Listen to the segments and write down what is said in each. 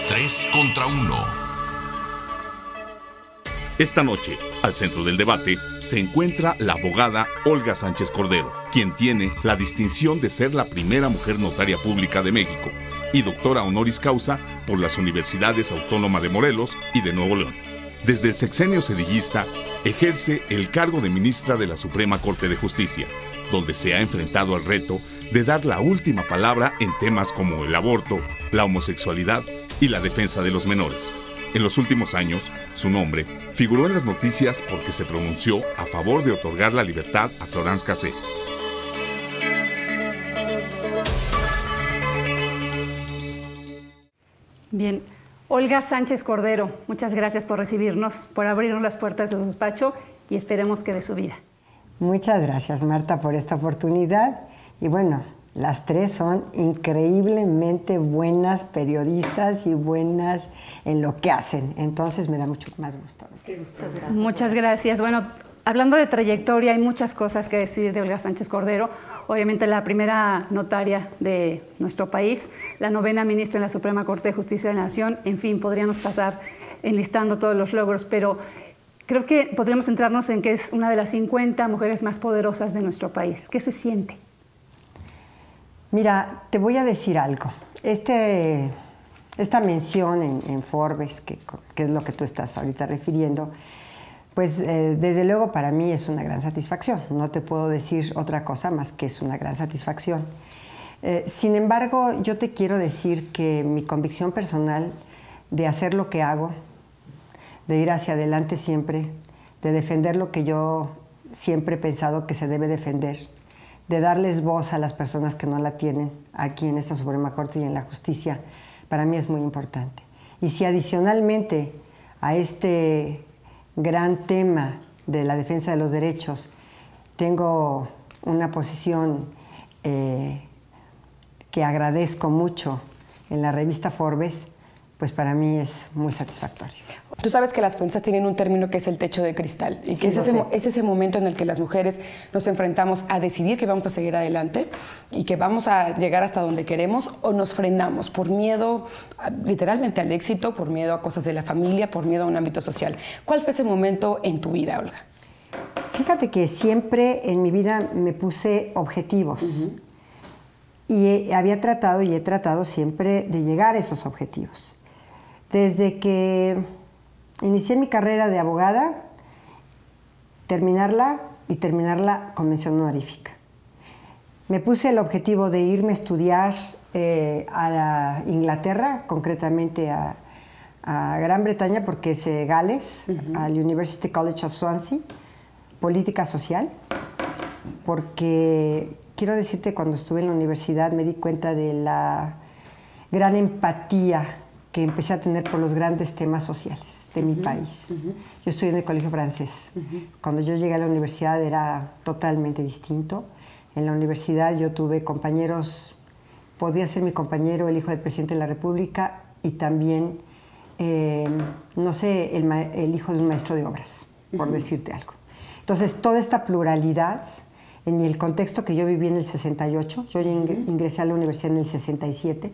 Tres contra uno. Esta noche, al centro del debate, se encuentra la abogada Olga Sánchez Cordero, quien tiene la distinción de ser la primera mujer notaria pública de México y doctora honoris causa por las Universidades Autónoma de Morelos y de Nuevo León. Desde el sexenio cedillista, ejerce el cargo de ministra de la Suprema Corte de Justicia, donde se ha enfrentado al reto de dar la última palabra en temas como el aborto, la homosexualidad y la defensa de los menores. En los últimos años, su nombre figuró en las noticias porque se pronunció a favor de otorgar la libertad a Florence Cassé. Bien, Olga Sánchez Cordero, muchas gracias por recibirnos, por abrirnos las puertas de su despacho y esperemos que de su vida. Muchas gracias, Marta, por esta oportunidad. Y bueno, las tres son increíblemente buenas periodistas y buenas en lo que hacen. Entonces me da mucho más gusto. Muchas gracias. Muchas gracias. Bueno, hablando de trayectoria, hay muchas cosas que decir de Olga Sánchez Cordero. Obviamente la primera notaria de nuestro país, la novena ministra en la Suprema Corte de Justicia de la Nación. En fin, podríamos pasar enlistando todos los logros, pero creo que podríamos centrarnos en que es una de las 50 mujeres más poderosas de nuestro país. ¿Qué se siente? Mira, te voy a decir algo. Esta mención en Forbes, que es lo que tú estás ahorita refiriendo, pues desde luego para mí es una gran satisfacción. No te puedo decir otra cosa más que es una gran satisfacción. Sin embargo, yo te quiero decir que mi convicción personal de hacer lo que hago, de ir hacia adelante siempre, de defender lo que yo siempre he pensado que se debe defender, de darles voz a las personas que no la tienen aquí en esta Suprema Corte y en la justicia, para mí es muy importante. Y si adicionalmente a este gran tema de la defensa de los derechos tengo una posición que agradezco mucho en la revista Forbes, pues para mí es muy satisfactorio. Tú sabes que las feministas tienen un término que es el techo de cristal y que Sí, es ese momento en el que las mujeres nos enfrentamos a decidir que vamos a seguir adelante y que vamos a llegar hasta donde queremos o nos frenamos por miedo literalmente al éxito, por miedo a cosas de la familia, por miedo a un ámbito social. ¿Cuál fue ese momento en tu vida, Olga? Fíjate que siempre en mi vida me puse objetivos y había tratado y he tratado siempre de llegar a esos objetivos. Desde que inicié mi carrera de abogada, terminarla con mención honorífica. Me puse el objetivo de irme a estudiar a Inglaterra, concretamente a Gran Bretaña, porque es Gales, al University College of Swansea, política social, porque quiero decirte, cuando estuve en la universidad me di cuenta de la gran empatía que empecé a tener por los grandes temas sociales de mi país. Yo estudié en el colegio francés. Cuando yo llegué a la universidad era totalmente distinto. En la universidad yo tuve compañeros, podía ser mi compañero el hijo del presidente de la República y también, no sé, el hijo de un maestro de obras, por decirte algo. Entonces, toda esta pluralidad, en el contexto que yo viví en el 68, yo ingresé a la universidad en el 67,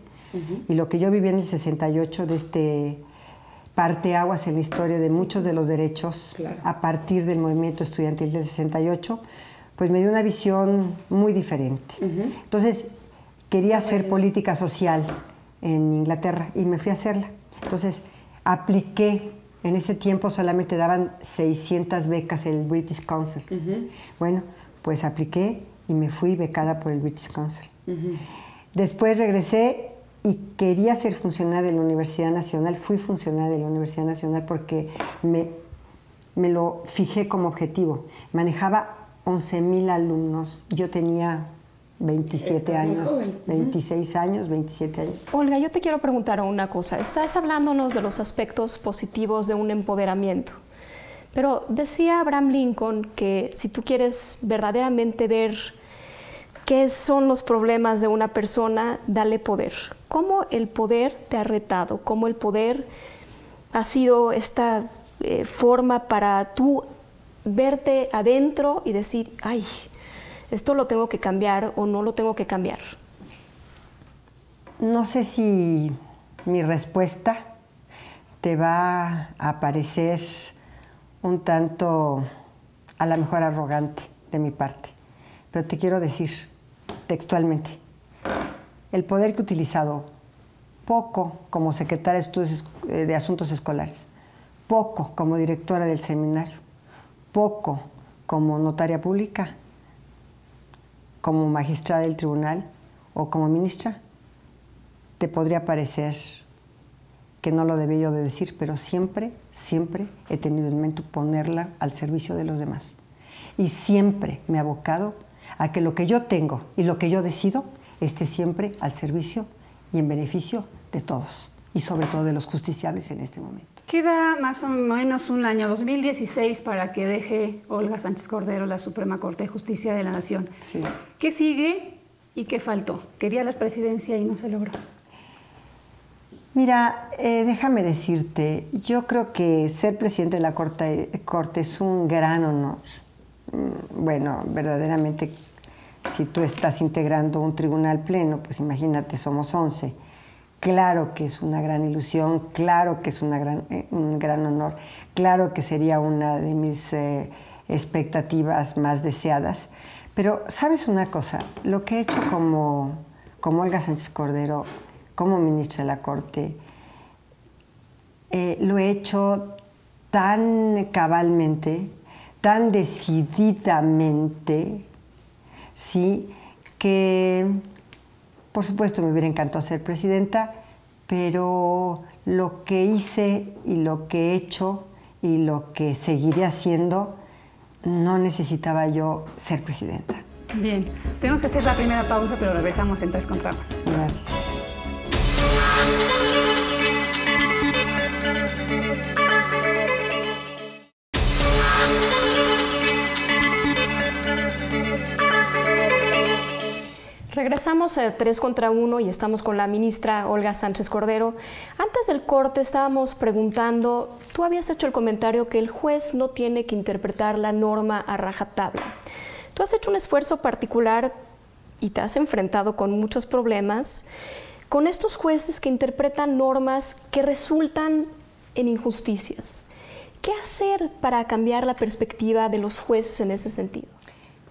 y lo que yo viví en el 68 de este parteaguas en la historia de muchos de los derechos a partir del movimiento estudiantil del 68, pues me dio una visión muy diferente. Entonces, quería hacer política social en Inglaterra y me fui a hacerla. Entonces, apliqué. En ese tiempo solamente daban 600 becas el British Council. Bueno, pues apliqué y me fui becada por el British Council. Después regresé y quería ser funcionaria de la Universidad Nacional. Fui funcionaria de la Universidad Nacional porque me lo fijé como objetivo. Manejaba 11,000 alumnos. Yo tenía 27 años, 26 años, 27 años. Olga, yo te quiero preguntar una cosa. Estás hablándonos de los aspectos positivos de un empoderamiento. Pero decía Abraham Lincoln que si tú quieres verdaderamente ver qué son los problemas de una persona, dale poder. ¿Cómo el poder te ha retado? ¿Cómo el poder ha sido esta forma para tú verte adentro y decir, ay, esto lo tengo que cambiar o no lo tengo que cambiar? No sé si mi respuesta te va a parecer un tanto, a lo mejor, arrogante de mi parte, pero te quiero decir textualmente, el poder que he utilizado, poco como secretaria de Estudios de Asuntos Escolares, poco como directora del seminario, poco como notaria pública, como magistrada del tribunal o como ministra, te podría parecer que no lo debía yo de decir, pero siempre, siempre he tenido en mente ponerla al servicio de los demás. Y siempre me he abocado a que lo que yo tengo y lo que yo decido esté siempre al servicio y en beneficio de todos, y sobre todo de los justiciables en este momento. Queda más o menos un año, 2016, para que deje Olga Sánchez Cordero la Suprema Corte de Justicia de la Nación. Sí. ¿Qué sigue y qué faltó? Quería la presidencia y no se logró. Mira, déjame decirte, yo creo que ser presidente de la Corte es un gran honor. Bueno, verdaderamente, si tú estás integrando un tribunal pleno, pues imagínate, somos 11. Claro que es una gran ilusión, claro que es un gran honor, claro que sería una de mis expectativas más deseadas. Pero, ¿sabes una cosa? Lo que he hecho como Olga Sánchez Cordero, como ministra de la Corte, lo he hecho tan cabalmente, tan decididamente, ¿sí?, que por supuesto me hubiera encantado ser presidenta, pero lo que hice y lo que he hecho y lo que seguiré haciendo, no necesitaba yo ser presidenta. Bien, tenemos que hacer la primera pausa, pero regresamos en 3 contra 1. Gracias. Regresamos a 3 contra 1 y estamos con la ministra Olga Sánchez Cordero. Antes del corte estábamos preguntando, tú habías hecho el comentario que el juez no tiene que interpretar la norma a rajatabla. Tú has hecho un esfuerzo particular y te has enfrentado con muchos problemas con estos jueces que interpretan normas que resultan en injusticias. ¿Qué hacer para cambiar la perspectiva de los jueces en ese sentido?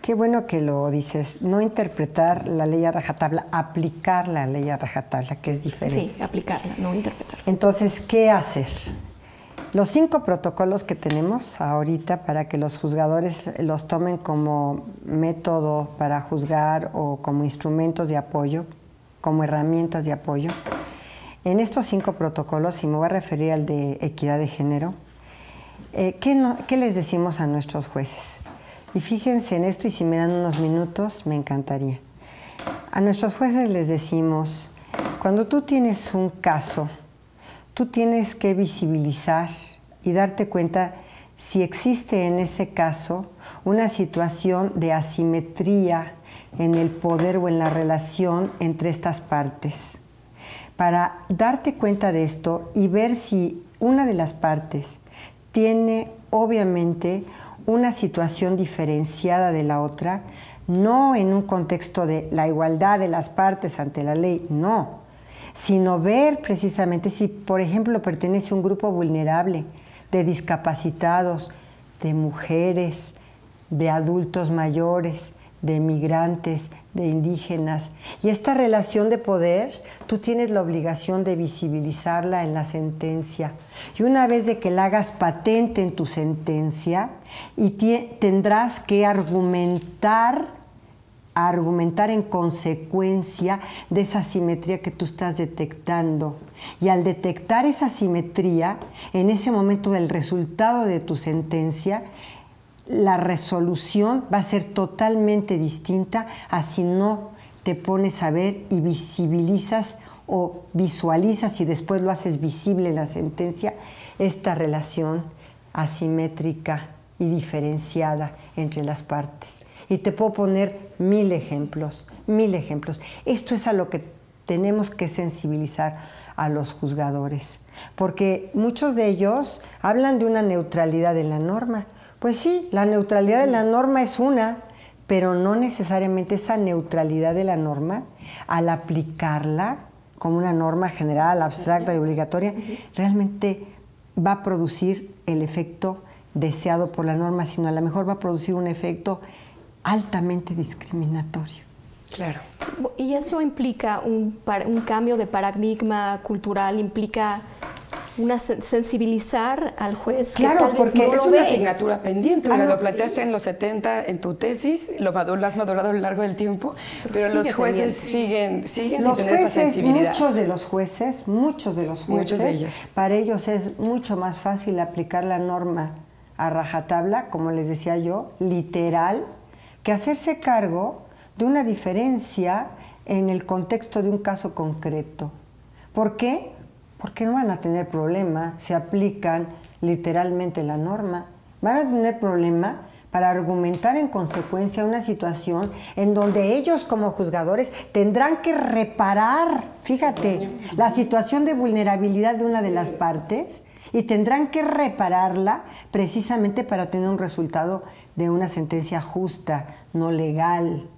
Qué bueno que lo dices, no interpretar la ley a rajatabla, aplicar la ley a rajatabla, que es diferente. Sí, aplicarla, no interpretarla. Entonces, ¿qué hacer? Los 5 protocolos que tenemos ahorita para que los juzgadores los tomen como método para juzgar o como instrumentos de apoyo, como herramientas de apoyo, en estos 5 protocolos, y me voy a referir al de equidad de género, ¿qué les decimos a nuestros jueces? Y fíjense en esto, y si me dan unos minutos, me encantaría. A nuestros jueces les decimos, cuando tú tienes un caso, tú tienes que visibilizar y darte cuenta si existe en ese caso una situación de asimetría en el poder o en la relación entre estas partes. Para darte cuenta de esto y ver si una de las partes tiene, obviamente, una situación diferenciada de la otra, no en un contexto de la igualdad de las partes ante la ley, no, sino ver precisamente si, por ejemplo, pertenece a un grupo vulnerable de discapacitados, de mujeres, de adultos mayores, de migrantes, de indígenas. Y esta relación de poder, tú tienes la obligación de visibilizarla en la sentencia. Y una vez de que la hagas patente en tu sentencia, y tendrás que argumentar en consecuencia de esa asimetría que tú estás detectando. Y al detectar esa asimetría, en ese momento del resultado de tu sentencia, la resolución va a ser totalmente distinta a si no te pones a ver y visibilizas o visualizas y después lo haces visible en la sentencia, esta relación asimétrica y diferenciada entre las partes. Y te puedo poner 1000 ejemplos, 1000 ejemplos. Esto es a lo que tenemos que sensibilizar a los juzgadores, porque muchos de ellos hablan de una neutralidad de la norma. Pues sí, la neutralidad de la norma es una, pero no necesariamente esa neutralidad de la norma, al aplicarla, como una norma general, abstracta y obligatoria, realmente va a producir el efecto deseado por la norma, sino a lo mejor va a producir un efecto altamente discriminatorio. Claro. Y eso implica un cambio de paradigma cultural, implica sensibilizar al juez. Claro, que tal vez porque no es lo una ve. asignatura pendiente. Ah, no, lo planteaste en los 70 en tu tesis, lo has madurado a lo largo del tiempo, pero los jueces siguen sin Los tener esta jueces, sensibilidad. muchos de los jueces, Muchos de ellos. para ellos es mucho más fácil aplicar la norma a rajatabla, como les decía yo, literal, que hacerse cargo de una diferencia en el contexto de un caso concreto. ¿Por qué? Porque no van a tener problema si aplican literalmente la norma. Van a tener problema para argumentar en consecuencia una situación en donde ellos como juzgadores tendrán que reparar, fíjate, la situación de vulnerabilidad de una de las partes y tendrán que repararla precisamente para tener un resultado de una sentencia justa, no legal.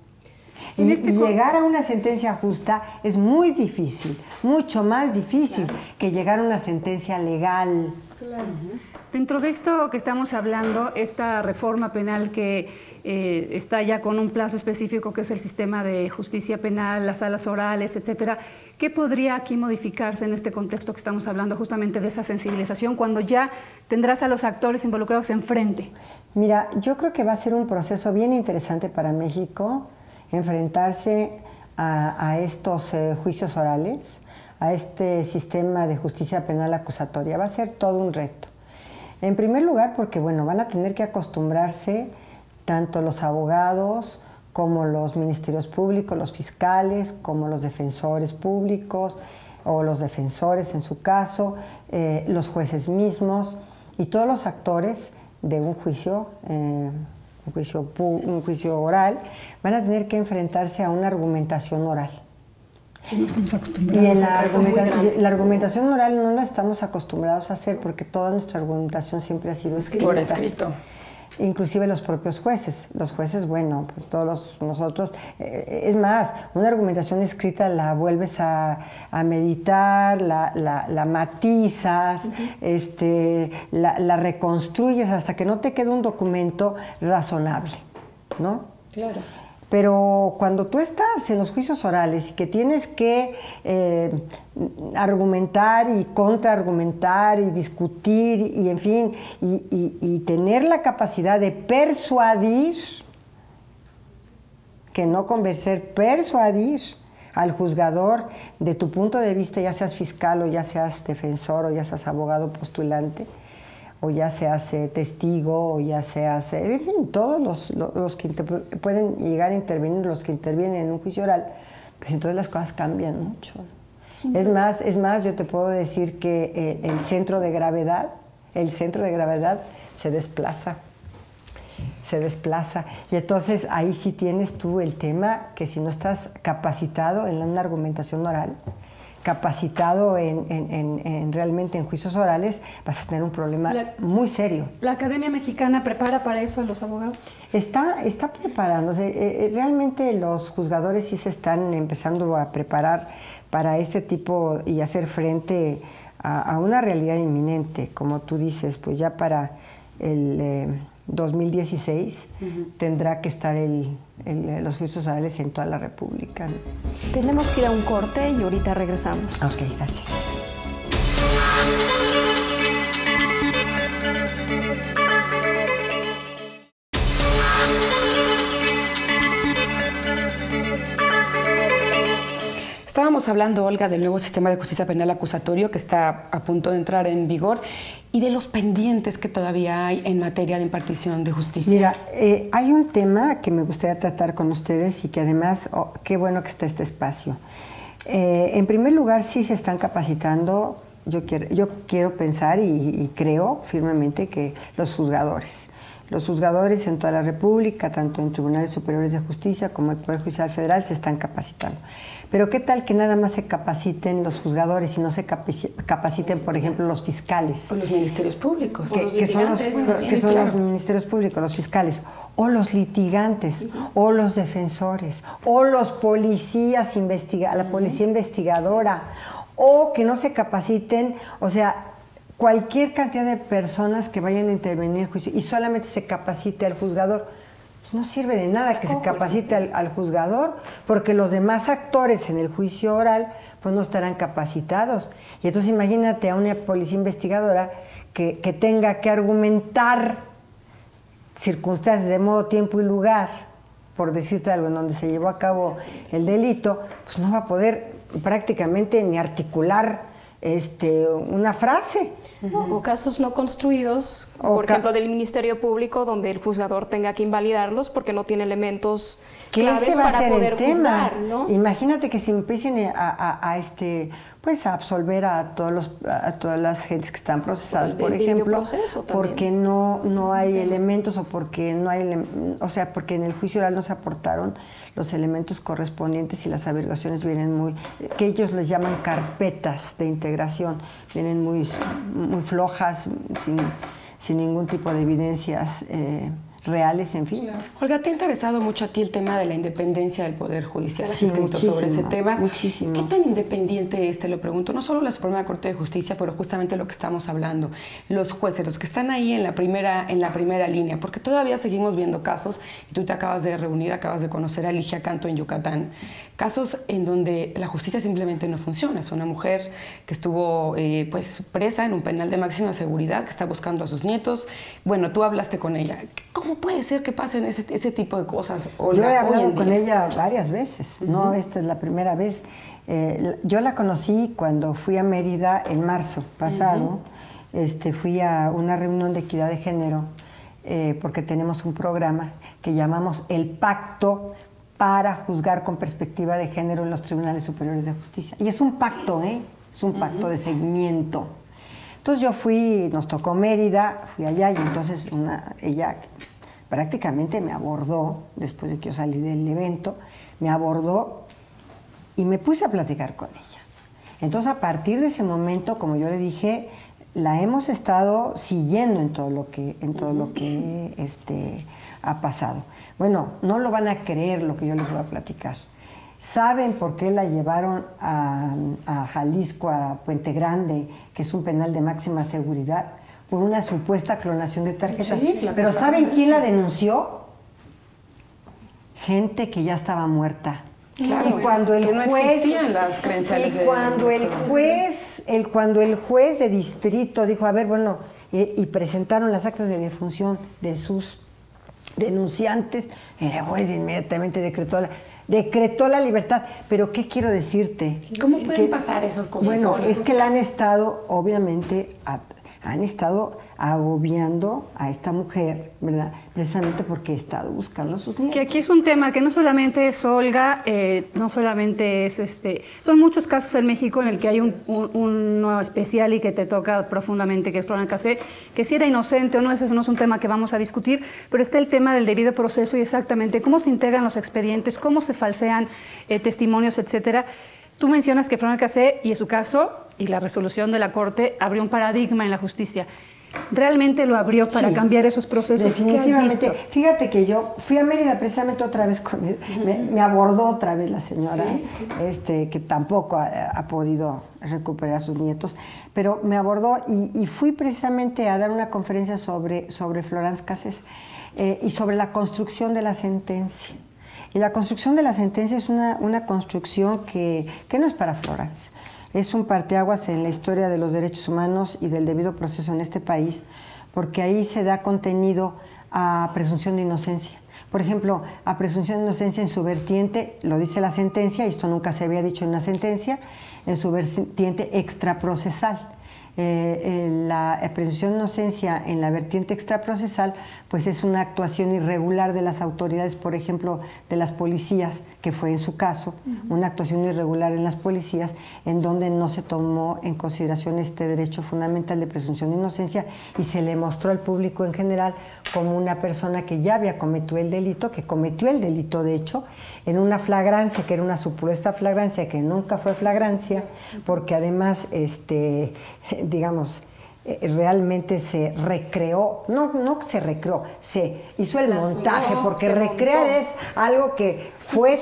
Y llegar a una sentencia justa es muy difícil, mucho más difícil que llegar a una sentencia legal. Claro. Dentro de esto que estamos hablando, esta reforma penal que está ya con un plazo específico, que es el sistema de justicia penal, las salas orales, etcétera, ¿qué podría aquí modificarse en este contexto que estamos hablando justamente de esa sensibilización, cuando ya tendrás a los actores involucrados enfrente? Mira, yo creo que va a ser un proceso bien interesante para México enfrentarse a estos juicios orales, a este sistema de justicia penal acusatoria. Va a ser todo un reto. En primer lugar, porque bueno, van a tener que acostumbrarse tanto los abogados como los ministerios públicos, los fiscales, como los defensores públicos o los defensores en su caso, los jueces mismos y todos los actores de un juicio oral, van a tener que enfrentarse a una argumentación oral. No estamos acostumbrados. Y en la argumentación oral no la estamos acostumbrados a hacer porque toda nuestra argumentación siempre ha sido escrita. Por escrito. Inclusive los propios jueces. Los jueces, bueno, pues todos nosotros... es más, una argumentación escrita la vuelves a meditar, la matizas, la reconstruyes hasta que no te quede un documento razonable, ¿no? Claro. Pero cuando tú estás en los juicios orales y que tienes que argumentar y contraargumentar y discutir y en fin, y tener la capacidad de persuadir, que no convencer, persuadir al juzgador de tu punto de vista, ya seas fiscal o ya seas defensor o ya seas abogado postulante, o ya seas testigo, o ya seas, en fin, todos los que pueden llegar a intervenir, los que intervienen en un juicio oral, pues entonces las cosas cambian mucho. Es más, yo te puedo decir que el centro de gravedad se desplaza. Y entonces ahí sí tienes tú el tema que si no estás capacitado en una argumentación oral, capacitado realmente en juicios orales, vas a tener un problema muy serio. ¿La Academia Mexicana prepara para eso a los abogados? Está preparándose. Realmente los juzgadores sí se están empezando a preparar para este tipo y hacer frente a una realidad inminente. Como tú dices, pues ya para el 2016 tendrá que estar los juicios orales en toda la República. Tenemos que ir a un corte y ahorita regresamos. Ok, gracias. Estábamos hablando, Olga, del nuevo sistema de justicia penal acusatorio que está a punto de entrar en vigor y de los pendientes que todavía hay en materia de impartición de justicia. Mira, hay un tema que me gustaría tratar con ustedes y que además, qué bueno que está este espacio. En primer lugar, sí se están capacitando, yo quiero pensar y creo firmemente que los juzgadores en toda la República, tanto en tribunales superiores de justicia como el Poder Judicial Federal, se están capacitando. Pero ¿qué tal que nada más se capaciten los juzgadores y no se capaciten, por ejemplo, los fiscales? O los ministerios públicos. Que son los ministerios públicos, los fiscales. o los litigantes, o los defensores, o los policías, la policía investigadora, o que no se capaciten, o sea, cualquier cantidad de personas que vayan a intervenir en el juicio y solamente se capacite al juzgador. Pues no sirve de nada que se capacite al juzgador, porque los demás actores en el juicio oral pues no estarán capacitados. Y entonces imagínate a una policía investigadora que tenga que argumentar circunstancias de modo, tiempo y lugar, por decirte algo, en donde se llevó a cabo el delito, pues no va a poder prácticamente ni articular una frase. O casos no construidos, por ejemplo, del Ministerio Público, donde el juzgador tenga que invalidarlos porque no tiene elementos claves para poder juzgar, ¿no? Imagínate que si empiecen pues a absolver a todas las gentes que están procesadas, por ejemplo, porque no hay elementos o porque no hay, porque en el juicio oral no se aportaron los elementos correspondientes y las averiguaciones vienen que ellos les llaman carpetas de integración, vienen muy flojas, sin ningún tipo de evidencias reales, en fin. Olga, ¿te ha interesado mucho a ti el tema de la independencia del Poder Judicial? ¿Has escrito sobre ese tema? Muchísimo. ¿Qué tan independiente es? Te lo pregunto, no solo la Suprema Corte de Justicia, pero justamente lo que estamos hablando, los jueces, los que están ahí en la primera línea, porque todavía seguimos viendo casos, y tú te acabas de reunir, acabas de conocer a Ligia Canto en Yucatán, casos en donde la justicia simplemente no funciona. Es una mujer que estuvo presa en un penal de máxima seguridad, que está buscando a sus nietos. Bueno, tú hablaste con ella. ¿Cómo puede ser que pasen ese tipo de cosas, Olga? Yo he hablado con ella varias veces, no esta es la primera vez. Yo la conocí cuando fui a Mérida en marzo pasado. Fui a una reunión de equidad de género porque tenemos un programa que llamamos El Pacto para juzgar con perspectiva de género en los tribunales superiores de justicia. Y es un pacto, es un pacto de seguimiento. Entonces yo fui, nos tocó Mérida, fui allá y entonces ella prácticamente me abordó, después de que yo salí del evento, me abordó y me puse a platicar con ella. Entonces a partir de ese momento, como yo le dije, la hemos estado siguiendo en todo lo que ha pasado. Bueno, no lo van a creer lo que yo les voy a platicar. ¿Saben por qué la llevaron a Jalisco, a Puente Grande, que es un penal de máxima seguridad? Por una supuesta clonación de tarjetas. Sí, pero ¿saben quién la denunció? Gente que ya estaba muerta. Claro, y cuando el juez, no existían las credenciales cuando el juez de distrito dijo, a ver, bueno, y presentaron las actas de defunción de sus denunciantes, el juez inmediatamente decretó la libertad. Pero ¿qué quiero decirte? ¿Cómo pueden pasar esas cosas? Bueno, es que la han estado, obviamente, han estado agobiando a esta mujer, ¿verdad? Precisamente porque ha estado buscando a sus nietos. Que aquí es un tema que no solamente es Olga, no solamente es son muchos casos en México en el que hay uno especial y que te toca profundamente, que es Florence Cassé, que si era inocente o no, eso no es un tema que vamos a discutir, pero está el tema del debido proceso y exactamente cómo se integran los expedientes, cómo se falsean testimonios, etcétera. Tú mencionas que Florence Cassé y su caso y la resolución de la Corte abrió un paradigma en la justicia. ¿Realmente lo abrió para cambiar esos procesos? Definitivamente. Fíjate que yo fui a Mérida precisamente otra vez con él. Me abordó otra vez la señora, que tampoco ha podido recuperar a sus nietos, pero me abordó y fui precisamente a dar una conferencia sobre Florence Cassé y sobre la construcción de la sentencia. Y la construcción de la sentencia es una construcción que no es para Florence. Es un parteaguas en la historia de los derechos humanos y del debido proceso en este país, porque ahí se da contenido a presunción de inocencia. Por ejemplo, a presunción de inocencia en su vertiente, lo dice la sentencia, y esto nunca se había dicho en una sentencia, en su vertiente extraprocesal. La presunción de inocencia en la vertiente extraprocesal pues es una actuación irregular de las autoridades, por ejemplo, de las policías, que fue en su caso, una actuación irregular en las policías, en donde no se tomó en consideración este derecho fundamental de presunción de inocencia y se le mostró al público en general como una persona que ya había cometido el delito, de hecho, en una flagrancia, que era una supuesta flagrancia, que nunca fue flagrancia, porque además, digamos, realmente se recreó, no se recreó, se hizo el montaje, porque recrear es algo que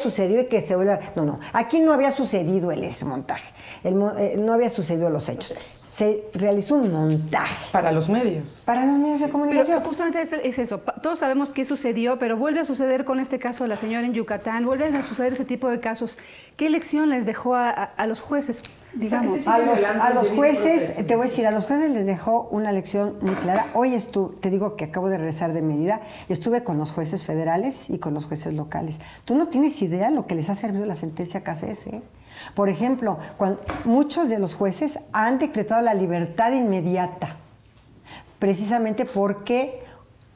sucedió y que se vuelve... No, aquí no había sucedido ese montaje, no había sucedido los hechos. Se realizó un montaje. Para los medios. Para los medios de comunicación. Pero justamente es eso. Todos sabemos qué sucedió, pero vuelve a suceder con este caso de la señora en Yucatán, vuelven a suceder ese tipo de casos. ¿Qué lección les dejó a los jueces? Digamos? A los jueces, te voy a decir, a los jueces les dejó una lección muy clara. Hoy te digo que acabo de regresar de Mérida, y estuve con los jueces federales y con los jueces locales. Tú no tienes idea lo que les ha servido la sentencia Cassés, ¿eh? Por ejemplo, muchos de los jueces han decretado la libertad inmediata, precisamente porque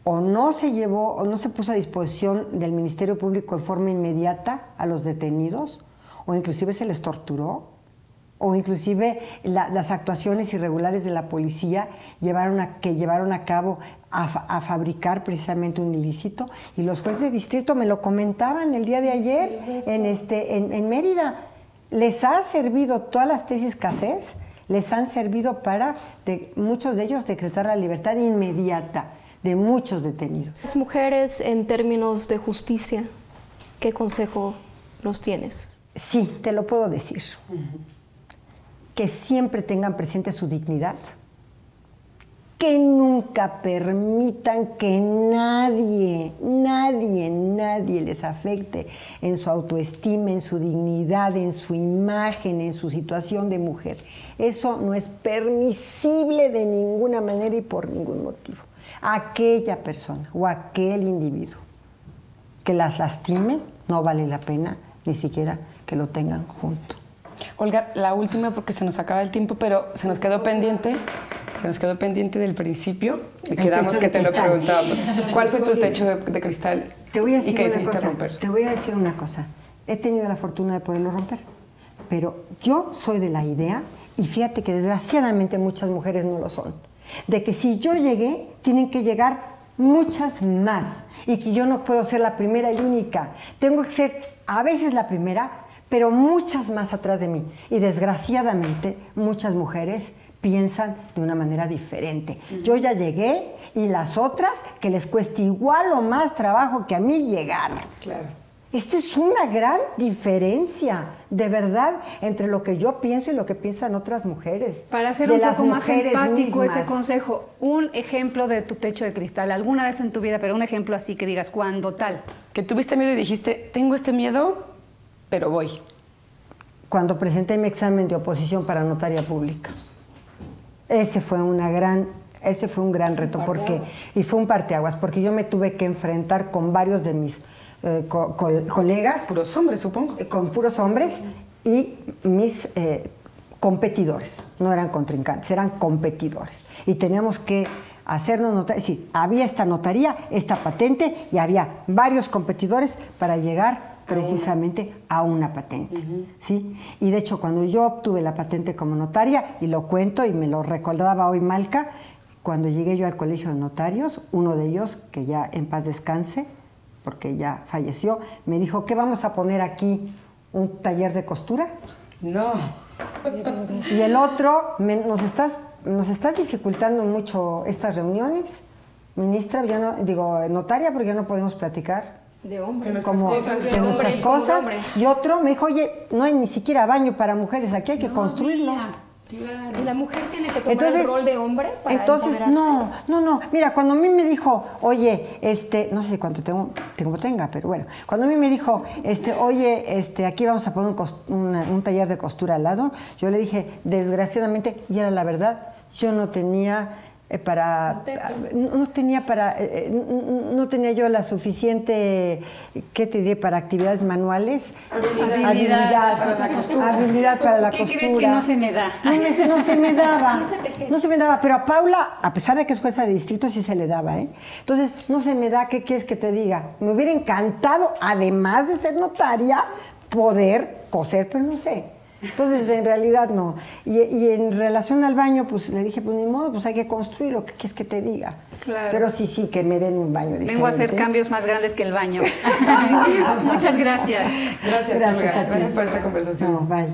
o no se puso a disposición del Ministerio Público de forma inmediata a los detenidos, o inclusive se les torturó, o inclusive las actuaciones irregulares de la policía llevaron a cabo a fabricar precisamente un ilícito, y los jueces de distrito me lo comentaban el día de ayer en Mérida. Les ha servido todas las tesis Cassés, les han servido para, muchos de ellos, decretar la libertad inmediata de muchos detenidos. Las mujeres, en términos de justicia, ¿qué consejo nos tienes? Sí, te lo puedo decir. Que siempre tengan presente su dignidad, que nunca permitan que nadie les afecte en su autoestima, en su dignidad, en su imagen, en su situación de mujer. Eso no es permisible de ninguna manera y por ningún motivo. Aquella persona o aquel individuo que las lastime, no vale la pena ni siquiera que lo tengan junto. Olga, la última, porque se nos acaba el tiempo, pero se nos quedó pendiente del principio y quedamos que te lo preguntábamos. ¿Cuál fue tu techo de cristal y qué decidiste romper? Te voy a decir una cosa. He tenido la fortuna de poderlo romper, pero yo soy de la idea, y fíjate que desgraciadamente muchas mujeres no lo son, de que si yo llegué, tienen que llegar muchas más, y que yo no puedo ser la primera y única. Tengo que ser a veces la primera, pero muchas más atrás de mí. Y desgraciadamente muchas mujeres piensan de una manera diferente. Yo ya llegué, y las otras que les cueste igual o más trabajo que a mí llegar. Claro. Esto es una gran diferencia, de verdad, entre lo que yo pienso y lo que piensan otras mujeres. Para hacer un poco más empático ese consejo, un ejemplo de tu techo de cristal, alguna vez en tu vida, pero un ejemplo así que digas, ¿cuándo tal? Que tuviste miedo y dijiste, tengo este miedo, pero voy. Cuando presenté mi examen de oposición para notaria pública. Ese fue un gran reto, y fue un parteaguas, porque yo me tuve que enfrentar con varios de mis colegas. Puros hombres, supongo. Con puros hombres, y mis competidores. No eran contrincantes, eran competidores. Y teníamos que hacernos notar, sí, había esta notaría, esta patente, y había varios competidores para llegar precisamente a una patente, ¿sí? Y de hecho, cuando yo obtuve la patente como notaria, y lo cuento y me lo recordaba hoy Malca, cuando llegué yo al colegio de notarios, uno de ellos, que ya en paz descanse, porque ya falleció, me dijo, ¿qué vamos a poner aquí? ¿Un taller de costura? No. Y el otro, nos estás dificultando mucho estas reuniones, ministra, notaria, porque ya no podemos platicar. De hombres. De nuestras cosas. Y otro me dijo, oye, no hay ni siquiera baño para mujeres, aquí hay que construirlo. Claro. ¿Y la mujer tiene que tomar el rol de hombre para empoderarse? No. Mira, cuando a mí me dijo, oye, no sé cuánto tenga, pero bueno, cuando a mí me dijo, oye, aquí vamos a poner un taller de costura al lado, yo le dije, desgraciadamente, y era la verdad, yo no tenía no tenía yo la suficiente, ¿qué te diré?, para actividades manuales. Habilidad para la costura. ¿Qué crees que no se me da? No se me daba, pero a Paula, a pesar de que es jueza de distrito, sí se le daba, ¿eh? Entonces, no se me da, ¿qué quieres que te diga? Me hubiera encantado, además de ser notaria, poder coser, pero no sé. Entonces, en realidad no. Y en relación al baño, pues le dije, pues ni modo, pues hay que construir lo que quieres que te diga. Claro. Pero sí, que me den un baño diferente. Vengo a hacer cambios más grandes que el baño. Muchas gracias. Gracias por esta conversación. No, bye.